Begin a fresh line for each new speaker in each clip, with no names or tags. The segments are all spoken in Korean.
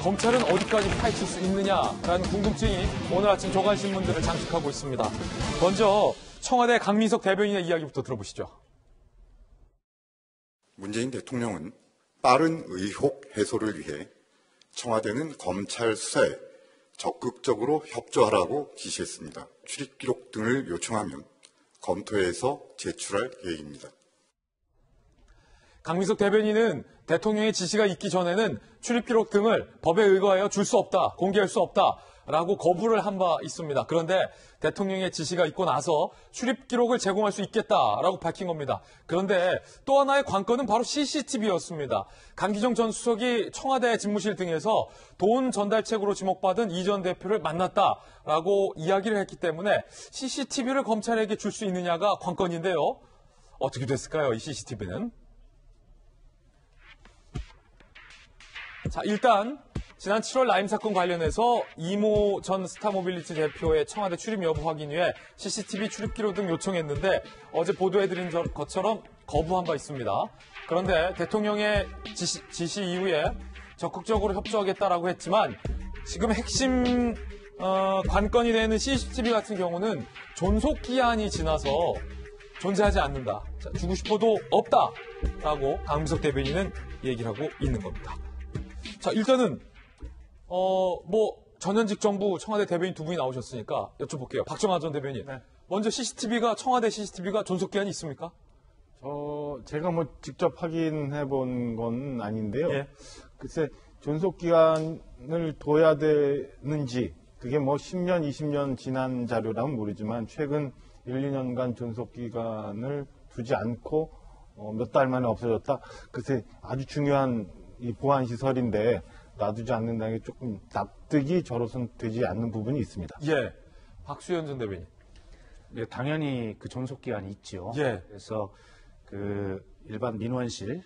검찰은 어디까지 파헤칠 수 있느냐라는 궁금증이 오늘 아침 조간신문들을 장식하고 있습니다. 먼저 청와대 강민석 대변인의 이야기부터 들어보시죠.
문재인 대통령은 빠른 의혹 해소를 위해 청와대는 검찰 수사에 적극적으로 협조하라고 지시했습니다. 출입 기록 등을 요청하면 검토해서 제출할 계획입니다.
강민석 대변인은 대통령의 지시가 있기 전에는 출입 기록 등을 법에 의거하여 줄 수 없다, 공개할 수 없다라고 거부를 한 바 있습니다. 그런데 대통령의 지시가 있고 나서 출입 기록을 제공할 수 있겠다라고 밝힌 겁니다. 그런데 또 하나의 관건은 바로 CCTV였습니다. 강기정 전 수석이 청와대 집무실 등에서 돈 전달책으로 지목받은 이 전 대표를 만났다라고 이야기를 했기 때문에 CCTV를 검찰에게 줄 수 있느냐가 관건인데요. 어떻게 됐을까요, 이 CCTV는? 자, 일단 지난 7월 라임 사건 관련해서 이모 전 스타모빌리티 대표의 청와대 출입 여부 확인 위해 CCTV 출입 기록 등 요청했는데 어제 보도해드린 것처럼 거부한 바 있습니다. 그런데 대통령의 지시 이후에 적극적으로 협조하겠다라고 했지만 지금 핵심 관건이 되는 CCTV 같은 경우는 존속 기한이 지나서 존재하지 않는다. 자, 주고 싶어도 없다라고 강민석 대변인은 얘기를 하고 있는 겁니다. 자, 일단은 전현직 정부 청와대 대변인 두 분이 나오셨으니까 여쭤볼게요. 박정하 전 대변인. 네. 먼저 청와대 CCTV가 존속기한이 있습니까?
제가 직접 확인해 본 건 아닌데요.
예.
글쎄, 존속기한을 둬야 되는지, 그게 10년, 20년 지난 자료라면 모르지만, 최근 1, 2년간 존속기간을 두지 않고, 몇 달 만에 없어졌다? 글쎄, 아주 중요한 이 보안시설인데, 놔두지 않는다는 게 조금 납득이 저로선 되지 않는 부분이 있습니다.
예. 박수현 전 대변인.
네, 당연히 그 존속기한이 있죠.
예.
그래서 그 일반 민원실을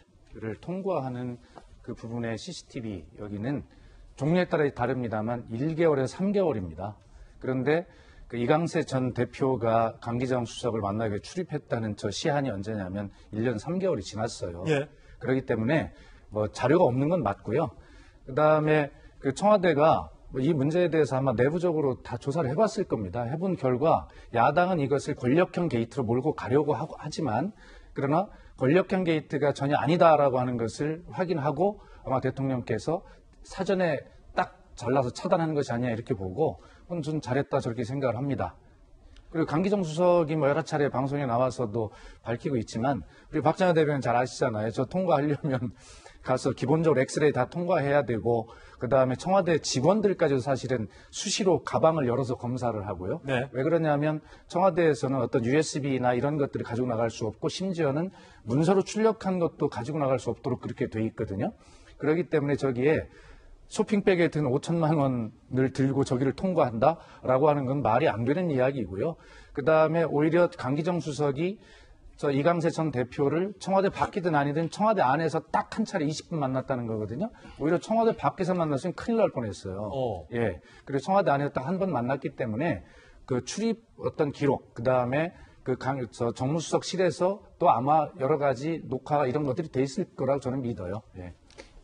통과하는 그 부분의 CCTV 여기는 종류에 따라 다릅니다만 1개월에서 3개월입니다. 그런데 그 이강세 전 대표가 강기정 수석을 만나게 출입했다는 저 시한이 언제냐면 1년 3개월이 지났어요.
예.
그렇기 때문에 자료가 없는 건 맞고요. 그다음에 그 청와대가 이 문제에 대해서 아마 내부적으로 다 조사를 해봤을 겁니다. 해본 결과 야당은 이것을 권력형 게이트로 몰고 가려고 하지만 그러나 권력형 게이트가 전혀 아니다라고 하는 것을 확인하고 아마 대통령께서 사전에 딱 잘라서 차단하는 것이 아니냐 이렇게 보고 좀 잘했다 저렇게 생각을 합니다. 그리고 강기정 수석이 여러 차례 방송에 나와서도 밝히고 있지만 우리 박정하 대변인 잘 아시잖아요. 저 통과하려면 가서 기본적으로 엑스레이 다 통과해야 되고 그다음에 청와대 직원들까지도 사실은 수시로 가방을 열어서 검사를 하고요.
네.
왜 그러냐면 청와대에서는 어떤 USB나 이런 것들을 가지고 나갈 수 없고 심지어는 문서로 출력한 것도 가지고 나갈 수 없도록 그렇게 돼 있거든요. 그렇기 때문에 저기에 쇼핑백에 든 5천만 원을 들고 저기를 통과한다라고 하는 건 말이 안 되는 이야기이고요. 그다음에 오히려 강기정 수석이 저 이강세 전 대표를 청와대 밖이든 아니든 청와대 안에서 딱 한 차례 20분 만났다는 거거든요. 오히려 청와대 밖에서 만났으면 큰일 날 뻔했어요. 예. 그리고 청와대 안에서 딱 한 번 만났기 때문에 그 출입 어떤 기록, 그 다음에 정무수석실에서 또 아마 여러 가지 녹화 이런 것들이 돼 있을 거라고 저는 믿어요. 예.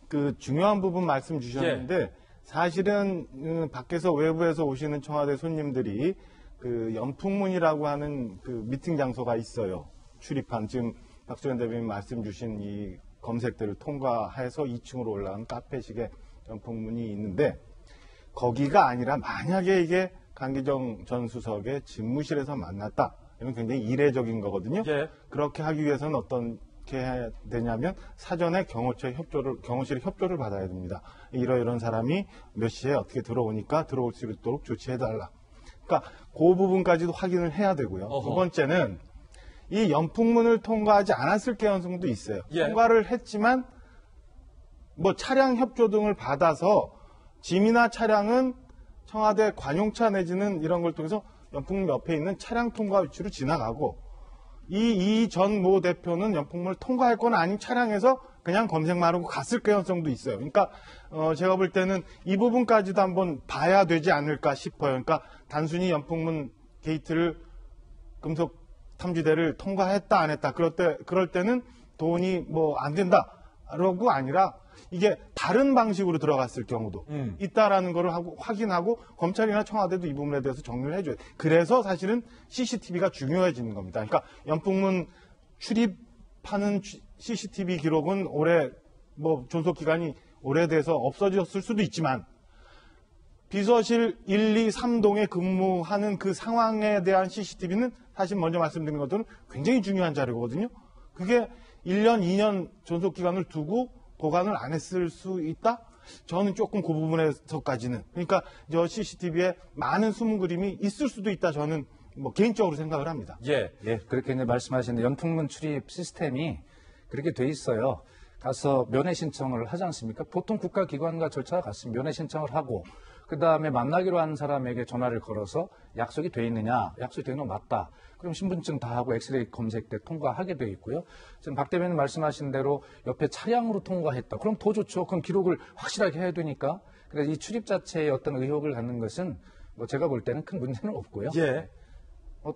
그 중요한 부분 말씀 주셨는데
예.
사실은 밖에서 외부에서 오시는 청와대 손님들이 그 연풍문이라고 하는 그 미팅 장소가 있어요. 출입한 지금 박수현 대변인 말씀 주신 이 검색대를 통과해서 2층으로 올라간 카페식의 연풍문이 있는데 거기가 아니라 만약에 이게 강기정 전 수석의 집무실에서 만났다. 이건 굉장히 이례적인 거거든요.
예.
그렇게 하기 위해서는 어떻게 해야 되냐면 사전에 경호실의 협조를 받아야 됩니다. 이런 사람이 몇 시에 어떻게 들어오니까 들어올 수 있도록 조치해달라. 그러니까 그 부분까지도 확인을 해야 되고요.
어허.
두 번째는 이 연풍문을 통과하지 않았을 가능성도 있어요.
예.
통과를 했지만 차량 협조 등을 받아서 짐이나 차량은 청와대 관용차 내지는 이런 걸 통해서 연풍문 옆에 있는 차량 통과 위치로 지나가고 이 전 모 대표는 연풍문을 통과할 건 아닌 차량에서 그냥 검색만 하고 갔을 가능성도 있어요. 그러니까 제가 볼 때는 이 부분까지도 한번 봐야 되지 않을까 싶어요. 그러니까 단순히 연풍문 게이트를 금속 탐지대를 통과했다 안 했다 그럴 때는 돈이 안 된다라고 아니라 이게 다른 방식으로 들어갔을 경우도 있다라는 거를 하고 확인하고 검찰이나 청와대도 이 부분에 대해서 정리를 해줘요. 그래서 사실은 CCTV가 중요해지는 겁니다. 그러니까 연풍문 출입하는 CCTV 기록은 올해 뭐 존속 기간이 오래돼서 없어졌을 수도 있지만 비서실 1, 2, 3동에 근무하는 그 상황에 대한 CCTV는 사실 먼저 말씀드린 것들은 굉장히 중요한 자료거든요. 그게 1년, 2년 존속 기간을 두고 보관을 안 했을 수 있다? 저는 조금 그 부분에서까지는. 그러니까 저 CCTV에 많은 숨은 그림이 있을 수도 있다. 저는 뭐 개인적으로 생각을 합니다.
예.
예, 그렇게 이제 말씀하시는데 연풍문 출입 시스템이 그렇게 돼 있어요. 가서 면회 신청을 하지 않습니까? 보통 국가기관과 절차가 같습니다. 면회 신청을 하고 그 다음에 만나기로 한 사람에게 전화를 걸어서 약속이 돼 있느냐, 약속이 되는 거 맞다. 그럼 신분증 다 하고 엑스레이 검색 때 통과하게 돼 있고요. 지금 박 대변인 말씀하신 대로 옆에 차량으로 통과했다. 그럼 더 좋죠. 그럼 기록을 확실하게 해야 되니까. 그래서 이 출입 자체의 어떤 의혹을 갖는 것은 뭐 제가 볼 때는 큰 문제는 없고요.
예.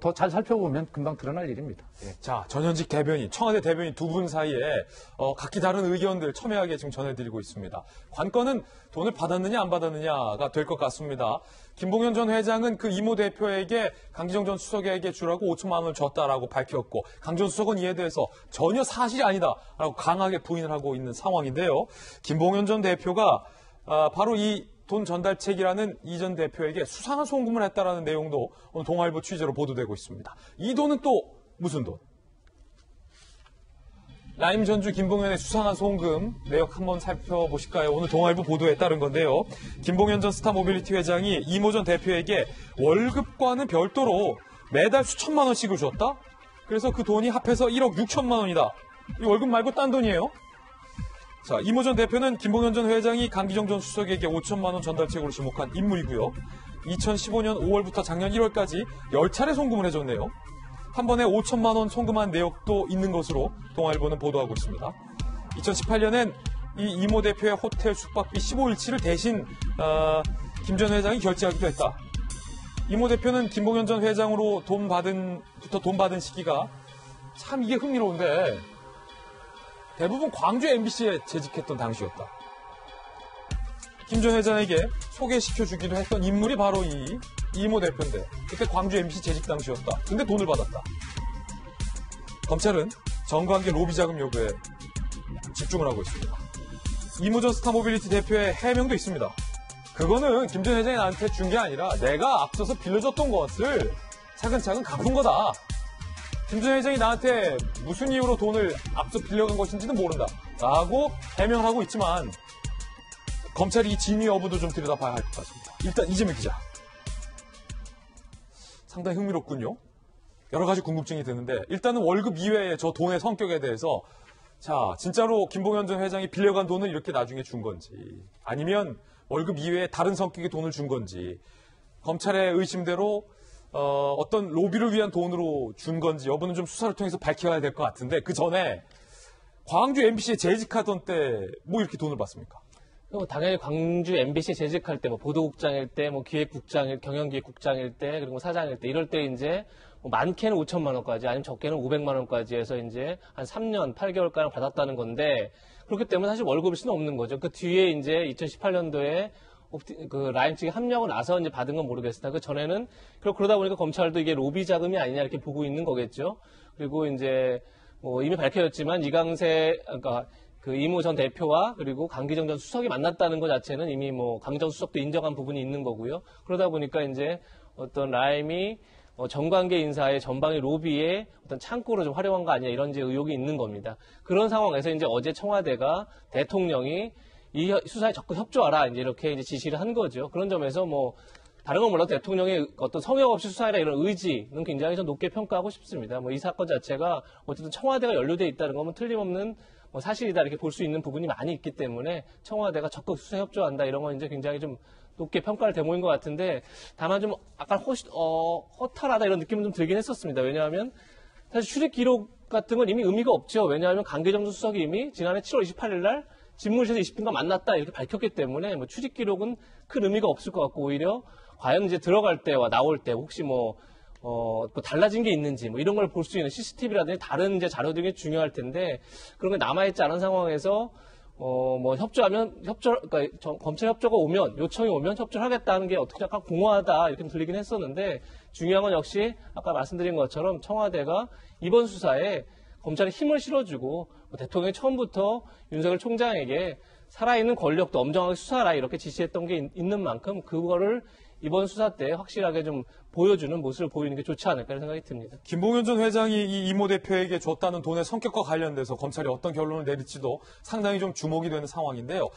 더 잘 살펴보면 금방 드러날 일입니다. 예.
자, 전현직 대변인, 청와대 대변인 두 분 사이에 각기 다른 의견들 첨예하게 지금 전해드리고 있습니다. 관건은 돈을 받았느냐 안 받았느냐가 될 것 같습니다. 김봉현 전 회장은 그 이모 대표에게 강기정 전 수석에게 주라고 5천만 원을 줬다라고 밝혔고 강 전 수석은 이에 대해서 전혀 사실이 아니다라고 강하게 부인을 하고 있는 상황인데요. 김봉현 전 대표가 바로 이 돈 전달책이라는 이 전 대표에게 수상한 송금을 했다라는 내용도 오늘 동아일보 취재로 보도되고 있습니다. 이 돈은 또 무슨 돈? 라임 전주 김봉현의 수상한 송금 내역 한번 살펴보실까요? 오늘 동아일보 보도에 따른 건데요. 김봉현 전 스타모빌리티 회장이 이모 전 대표에게 월급과는 별도로 매달 수천만 원씩을 줬다? 그래서 그 돈이 합해서 1억 6천만 원이다. 이 월급 말고 딴 돈이에요? 자, 이모 전 대표는 김봉현 전 회장이 강기정 전 수석에게 5천만 원 전달책으로 지목한 인물이고요. 2015년 5월부터 작년 1월까지 10차례 송금을 해줬네요. 한 번에 5천만 원 송금한 내역도 있는 것으로 동아일보는 보도하고 있습니다. 2018년엔 이 이모 대표의 호텔 숙박비 15일치를 대신 김 전 회장이 결제하기도 했다. 이모 대표는 김봉현 전 회장으로 돈 받은 시기가 참 이게 흥미로운데 대부분 광주 MBC에 재직했던 당시였다. 김 전 회장에게 소개시켜주기도 했던 인물이 바로 이 이모 대표인데 그때 광주 MBC 재직 당시였다. 근데 돈을 받았다. 검찰은 정관계 로비 자금 여부에 집중을 하고 있습니다. 이모 전 스타모빌리티 대표의 해명도 있습니다. 그거는 김 전 회장이 나한테 준 게 아니라 내가 앞서서 빌려줬던 것을 차근차근 갚은 거다. 김 전 회장이 나한테 무슨 이유로 돈을 앞서 빌려간 것인지는 모른다. 라고 해명을 하고 있지만 검찰이 이 진위 여부도 좀 들여다봐야 할 것 같습니다. 일단 이재명 기자. 상당히 흥미롭군요. 여러 가지 궁금증이 드는데 일단은 월급 이외의 저 돈의 성격에 대해서 자 진짜로 김봉현 전 회장이 빌려간 돈을 이렇게 나중에 준 건지 아니면 월급 이외에 다른 성격의 돈을 준 건지 검찰의 의심대로 어떤 로비를 위한 돈으로 준 건지 여부는 좀 수사를 통해서 밝혀야 될 것 같은데 그 전에 광주 MBC에 재직하던 때 뭐 이렇게 돈을 받습니까?
당연히 광주 MBC 재직할 때, 뭐 보도국장일 때, 뭐 기획국장일, 경영기획국장일 때, 그리고 사장일 때 이럴 때 이제 뭐 많게는 5천만 원까지, 아니면 적게는 500만 원까지 해서 이제 한 3년 8개월가량 받았다는 건데 그렇기 때문에 사실 월급일 수는 없는 거죠. 그 뒤에 이제 2018년도에 그 라임 측에 합류하고 나서 이제 받은 건 모르겠으나 그 전에는 그러다 보니까 검찰도 이게 로비 자금이 아니냐 이렇게 보고 있는 거겠죠. 그리고 이제 뭐 이미 밝혀졌지만 이강세 그러니까 그 이모 전 대표와 그리고 강기정 전 수석이 만났다는 것 자체는 이미 뭐 강기정 수석도 인정한 부분이 있는 거고요. 그러다 보니까 이제 어떤 라임이 정관계 인사의 전방위 로비의 어떤 창구로 좀 활용한 거 아니냐 이런 이제 의혹이 있는 겁니다. 그런 상황에서 이제 어제 청와대가 대통령이 이 수사에 적극 협조하라 이제 이렇게 이제 지시를 한 거죠. 그런 점에서 뭐 다른 건 몰라도 대통령의 어떤 성역 없이 수사해라 이런 의지는 굉장히 좀 높게 평가하고 싶습니다. 뭐 이 사건 자체가 어쨌든 청와대가 연루돼 있다는 거면 틀림없는 뭐 사실이다 이렇게 볼 수 있는 부분이 많이 있기 때문에 청와대가 적극 수사에 협조한다 이런 건 이제 굉장히 좀 높게 평가할 대목인 것 같은데 다만 좀 약간 허탈하다 이런 느낌은 좀 들긴 했었습니다. 왜냐하면 사실 출입 기록 같은 건 이미 의미가 없죠. 왜냐하면 강기정 수석이 이미 지난해 7월 28일 날 집무실에서 20분간 만났다 이렇게 밝혔기 때문에 뭐 출입 기록은 큰 의미가 없을 것 같고 오히려 과연 이제 들어갈 때와 나올 때 혹시 뭐 달라진 게 있는지 뭐 이런 걸 볼 수 있는 CCTV라든지 다른 이제 자료들이 중요할 텐데 그런 게 남아있지 않은 상황에서 뭐 그러니까 검찰 협조가 오면, 요청이 오면 협조를 하겠다는 게 어떻게 약간 공허하다 이렇게 들리긴 했었는데, 중요한 건 역시 아까 말씀드린 것처럼 청와대가 이번 수사에 검찰에 힘을 실어주고, 대통령이 처음부터 윤석열 총장에게 살아있는 권력도 엄정하게 수사하라 이렇게 지시했던 게 있는 만큼, 그거를 이번 수사 때 확실하게 좀 보여주는 모습을 보이는 게 좋지 않을까 이런 생각이 듭니다.
김봉현 전 회장이 이 이모 대표에게 줬다는 돈의 성격과 관련돼서 검찰이 어떤 결론을 내릴지도 상당히 좀 주목이 되는 상황인데요.